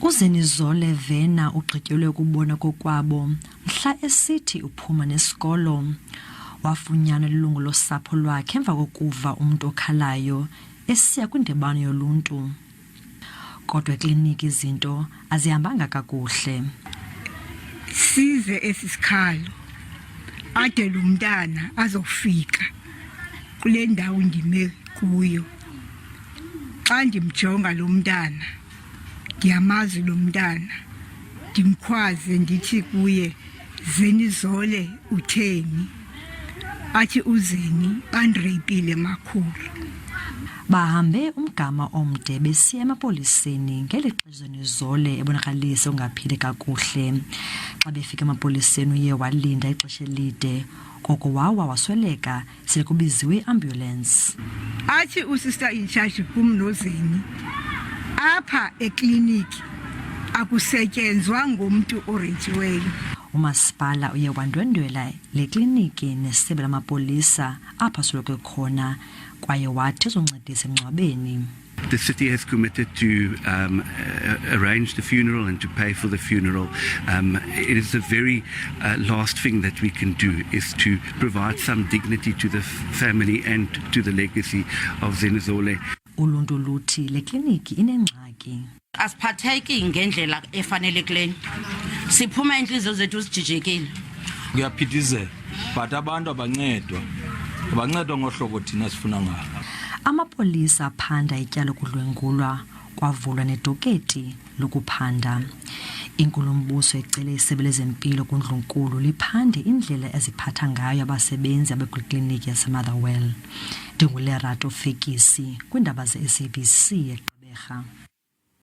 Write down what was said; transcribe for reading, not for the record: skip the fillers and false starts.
UZenizole Vena ugqityelwe ukubona kokwabo mhla esithi uphuma nesikolo. Wafunyanwa lilungu losapho lwakhe emva kokuva umuntu okhalayo esiya kwindibano yoluntu. Kodwa ekliniki izinto azihambanga kakuhle. Size esisikhalo ade lo mntana azofika kule ndawo ndime kuyo. Xa ndimjonga lo mntana ndiyamazi lo mntana, ndimkhwaze ndithi kuye, Zenizole utheni? Athi uZeni bandireyipile makhulu. Bahambe umgama omde besiya emapoliseni ngeli xesha uZenizole ebonakalisa ungaphili kakuhle. Xa befika emapoliseni uye walinda ixesha elide, koko wawa wasweleka sekubiziwe iambulance. Athi usister in charge kum noZeni, apha ekliniki akusetyenzwa ngomntu orenjiweyo. Umasipala uye wandwendwela le kliniki nesebe lamapolisa apha soloko khona kwaye wathi uzoncedisa emngcwabeni. The city has committed to arrange the funeral and to pay for the funeral. It is the very last thing that we can do is to provide some dignity to the family and to the legacy of Zenizole. Uluntu luthi le kliniki inengxaki. Asiphatheki ngendlela efanelekileyo. Siphuma inhliziyo zethu sijijekile. Kuyaphithizela but abantu abancedwa ngohlobo thina sifuna ngalo. Amapolisa aphanda ityala lokudlwengulwa kwavulwa nedoketi lokuphanda. Inkulumbuso ecele isebe lezempilo kuNdlunkulu liphande indlela eziphatha ngayo abasebenzi abekwikliniki yaseMotherwell. Ndingulerato Fekisi kwindaba ze SABC eGqeberha.